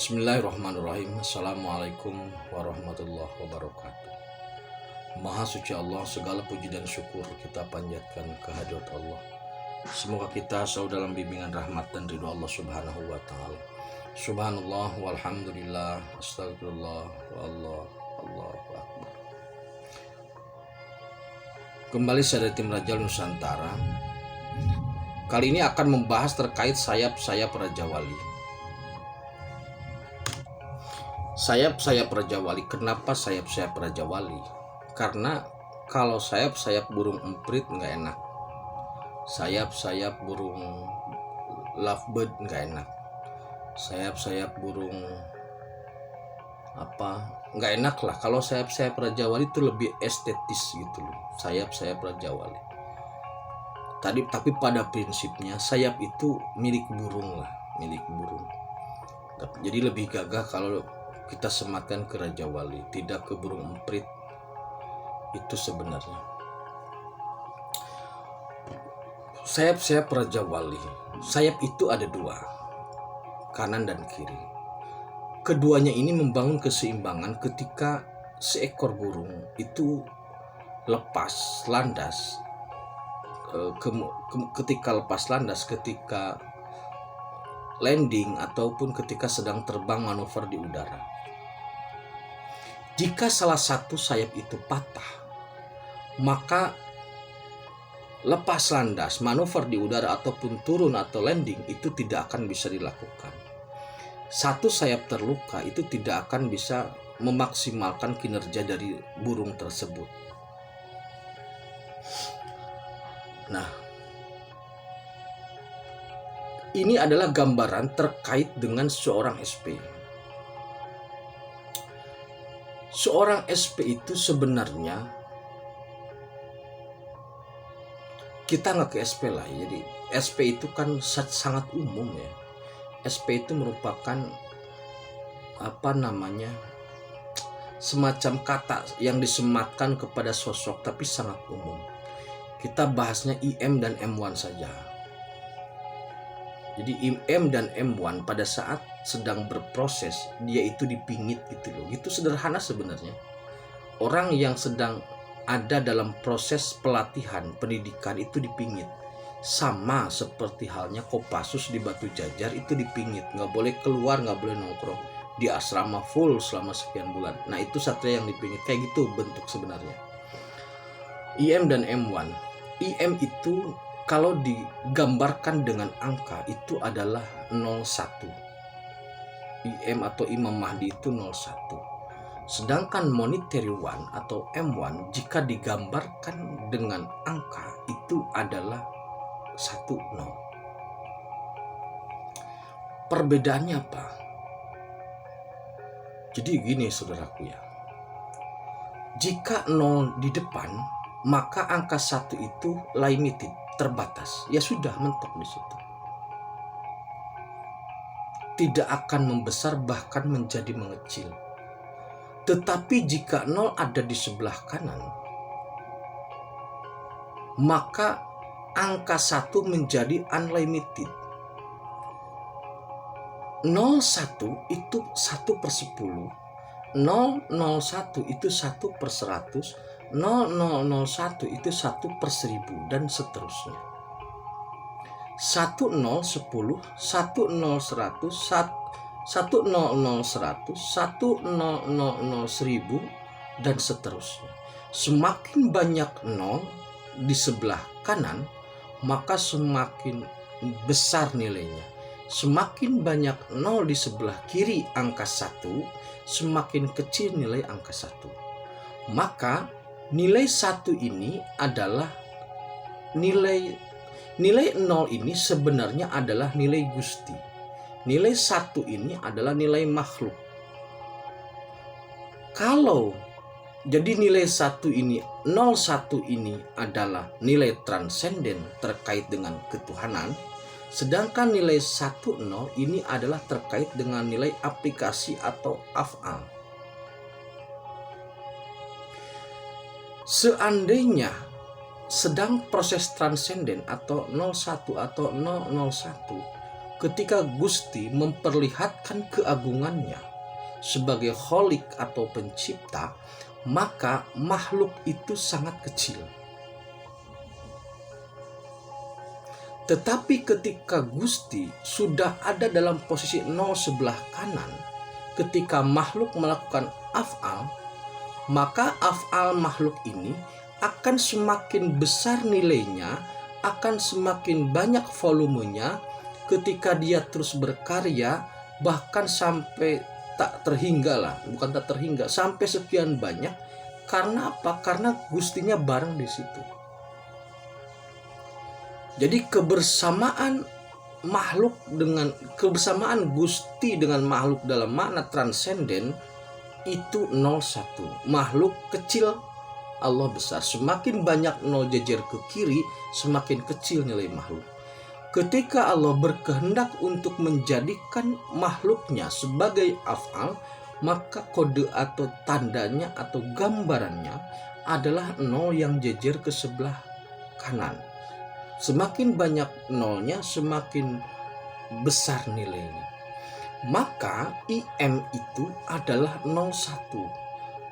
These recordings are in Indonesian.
Bismillahirrahmanirrahim. Assalamualaikum warahmatullahi wabarakatuh. Maha suci Allah, segala puji dan syukur kita panjatkan kehadirat Allah. Semoga kita selalu dalam bimbingan rahmat dan ridho Allah subhanahu wa ta'ala. Subhanallah walhamdulillah, astagfirullah wa Allahu akbar. Kembali saya dari tim Raja Nusantara. Kali ini akan membahas terkait sayap-sayap Raja Wali. Sayap-sayap Raja Wali. Kenapa sayap-sayap Raja Wali? Karena kalau sayap-sayap burung emprit nggak enak, sayap-sayap burung lovebird nggak enak, sayap-sayap burung nggak enak lah. Kalau sayap-sayap Raja Wali itu lebih estetis gitu loh, sayap-sayap Raja Wali. Tapi pada prinsipnya sayap itu milik burung lah, milik burung. Jadi lebih gagah kalau kita sematkan ke Raja Wali, tidak ke burung emprit. Itu sebenarnya sayap-sayap Raja Wali. Sayap itu ada dua, kanan dan kiri. Keduanya ini membangun keseimbangan ketika seekor burung itu lepas landas. Ketika lepas landas, ketika landing, ataupun ketika sedang terbang manuver di udara. Jika salah satu sayap itu patah, maka lepas landas, manuver di udara ataupun turun atau landing itu tidak akan bisa dilakukan. Satu sayap terluka itu tidak akan bisa memaksimalkan kinerja dari burung tersebut. Nah, ini adalah gambaran terkait dengan seorang SP. Seorang SP itu sebenarnya, kita nggak ke SP lah. Jadi SP itu kan sangat umum ya. SP itu merupakan semacam kata yang disematkan kepada sosok, tapi sangat umum. Kita bahasnya IM dan M1 saja. Jadi IM dan M1 pada saat sedang berproses, dia itu dipingit gitu loh. Itu sederhana sebenarnya. Orang yang sedang ada dalam proses pelatihan pendidikan itu dipingit. Sama seperti halnya Kopassus di Batu Jajar itu dipingit. Nggak boleh keluar, nggak boleh nongkrong. Di asrama full selama sekian bulan. Nah itu satria yang dipingit. Kayak gitu bentuk sebenarnya. IM dan M1. IM itu kalau digambarkan dengan angka itu adalah 01. IM atau Imam Mahdi itu 01. Sedangkan monetary one atau M1 jika digambarkan dengan angka itu adalah 10. Perbedaannya apa? Jadi gini saudaraku ya. Jika 0 di depan, maka angka 1 itu limited, terbatas. Ya sudah, mentok di situ. Tidak akan membesar, bahkan menjadi mengecil. Tetapi jika 0 ada di sebelah kanan, maka angka 1 menjadi unlimited. 01 itu 1/10, 001 itu 1/100, 0001 itu 1/1000, dan seterusnya. 10 10, 10 100, 100 100, 1000, dan seterusnya. Semakin banyak 0 di sebelah kanan, maka semakin besar nilainya. Semakin banyak 0 di sebelah kiri angka 1, semakin kecil nilai angka 1. Maka nilai 1 ini adalah nilai 0 ini sebenarnya adalah nilai Gusti. Nilai 1 ini adalah nilai makhluk. Kalau jadi nilai 1 ini, 01 ini adalah nilai transenden terkait dengan ketuhanan, sedangkan nilai 10 ini adalah terkait dengan nilai aplikasi atau af'al. Seandainya sedang proses transenden atau 01 atau 001, ketika Gusti memperlihatkan keagungannya sebagai Kholik atau pencipta, maka makhluk itu sangat kecil. Tetapi ketika Gusti sudah ada dalam posisi 0 sebelah kanan, ketika makhluk melakukan af'al, maka af'al makhluk ini akan semakin besar nilainya, akan semakin banyak volumenya ketika dia terus berkarya, bahkan sampai tak terhingga lah, bukan tak terhingga, sampai sekian banyak. Karena apa? Karena Gustinya bareng di situ. Jadi kebersamaan Gusti dengan makhluk dalam makna transenden itu 01. Makhluk kecil, Allah besar. Semakin banyak 0 jejer ke kiri, semakin kecil nilai makhluk. Ketika Allah berkehendak untuk menjadikan makhluknya sebagai af'al, maka kode atau tandanya atau gambarannya adalah 0 yang jejer ke sebelah kanan. Semakin banyak nolnya, semakin besar nilainya. Maka IM itu adalah 01.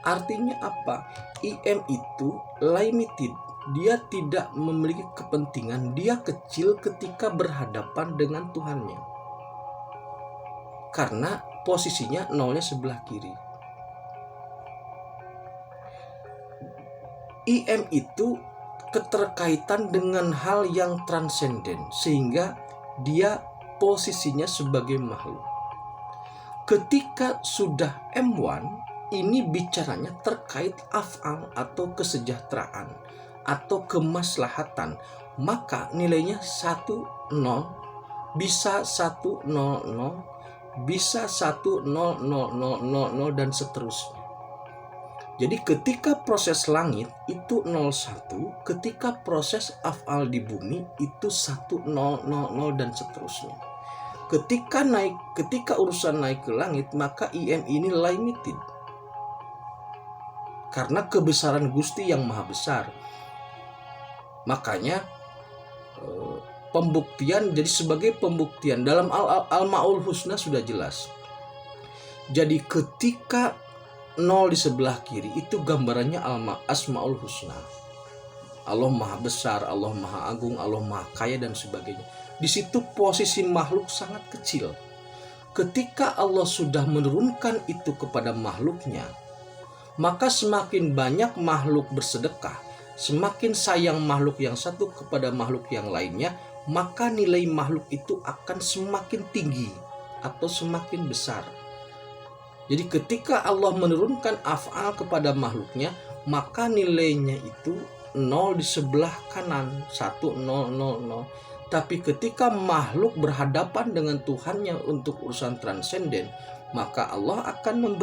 Artinya apa? IM itu limited. Dia tidak memiliki kepentingan. Dia kecil ketika berhadapan dengan Tuhannya. Karena posisinya nolnya sebelah kiri. IM itu keterkaitan dengan hal yang transenden, sehingga dia posisinya sebagai makhluk. Ketika sudah M1, ini bicaranya terkait af'al atau kesejahteraan atau kemaslahatan, maka nilainya 10, bisa 100, bisa 1000000 dan seterusnya. Jadi ketika proses langit itu 01, ketika proses af'al di bumi itu 1000 dan seterusnya. Ketika urusan naik ke langit, maka IM ini limited. Karena kebesaran Gusti yang maha besar. Makanya pembuktian, jadi sebagai pembuktian dalam Al-Ma'ul Husna sudah jelas. Jadi ketika 0 di sebelah kiri itu gambarannya Asmaul Husna. Allah maha besar, Allah maha agung, Allah maha kaya dan sebagainya. Di situ posisi makhluk sangat kecil. Ketika Allah sudah menurunkan itu kepada makhluknya, maka semakin banyak makhluk bersedekah, semakin sayang makhluk yang satu kepada makhluk yang lainnya, maka nilai makhluk itu akan semakin tinggi atau semakin besar. Jadi ketika Allah menurunkan af'al kepada makhluknya, maka nilainya itu 0 di sebelah kanan, 1000. Tapi ketika makhluk berhadapan dengan Tuhannya untuk urusan transenden, maka Allah akan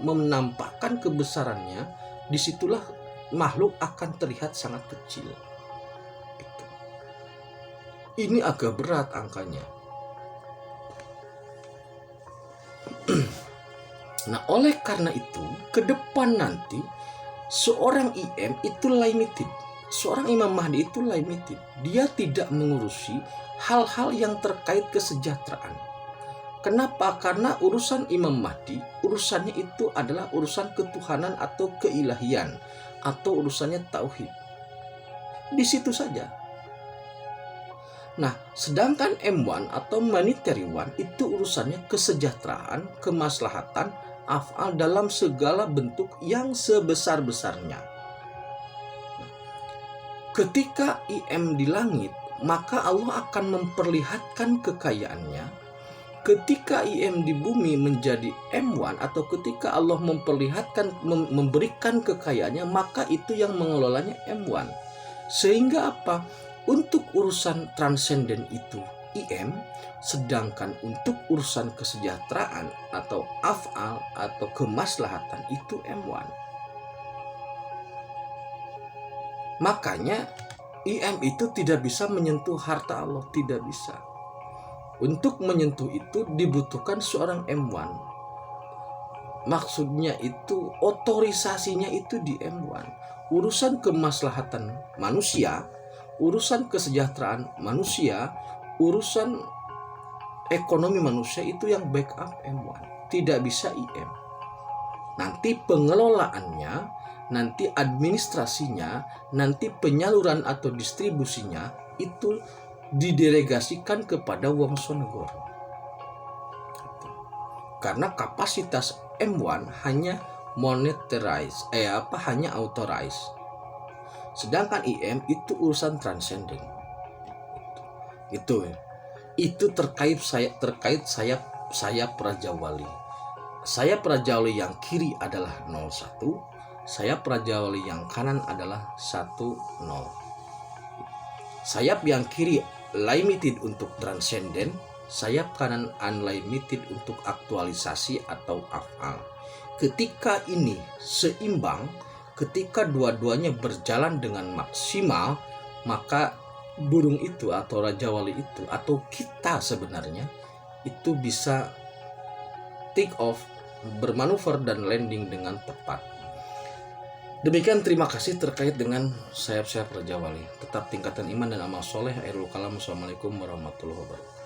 menampakkan kebesarannya. Disitulah makhluk akan terlihat sangat kecil. Ini agak berat angkanya. Nah, oleh karena itu, ke depan nanti seorang IM itu limited. Seorang Imam Mahdi itu limited. Dia tidak mengurusi hal-hal yang terkait kesejahteraan. Kenapa? Karena urusan Imam Mahdi, urusannya itu adalah urusan ketuhanan atau keilahian, atau urusannya tauhid. Di situ saja. Nah, sedangkan M1 atau monetary one itu urusannya kesejahteraan, kemaslahatan, af'al dalam segala bentuk yang sebesar-besarnya. Ketika IM di langit, maka Allah akan memperlihatkan kekayaannya. Ketika IM di bumi menjadi M1 atau ketika Allah memberikan kekayaannya, maka itu yang mengelolanya M1. Sehingga apa? Untuk urusan transenden itu IM, sedangkan untuk urusan kesejahteraan atau af'al atau kemaslahatan itu M1. Makanya IM itu tidak bisa menyentuh harta Allah, tidak bisa. Untuk menyentuh itu dibutuhkan seorang M1. Maksudnya itu otorisasinya itu di M1. Urusan kemaslahatan manusia, urusan kesejahteraan manusia, urusan ekonomi manusia itu yang backup M1, tidak bisa IM. Nanti pengelolaannya, nanti administrasinya, nanti penyaluran atau distribusinya itu didelegasikan kepada Wongsonegoro. Karena kapasitas M1 hanya monetarize, hanya authorize. Sedangkan IM itu urusan transcending. Itu terkait sayap Raja Wali. Sayap Raja Wali yang kiri adalah 01, sayap Raja Wali yang kanan adalah 10. Sayap yang kiri limited untuk transcendent, sayap kanan unlimited untuk aktualisasi atau afal. Ketika ini seimbang, ketika dua-duanya berjalan dengan maksimal, maka burung itu atau Raja Wali itu atau kita sebenarnya itu bisa take off, bermanuver dan landing dengan tepat. Demikian, terima kasih terkait dengan sayap-sayap Raja Wali. Tetap tingkatkan iman dan amal soleh. Akhirul kalam. Assalamualaikum warahmatullahi wabarakatuh.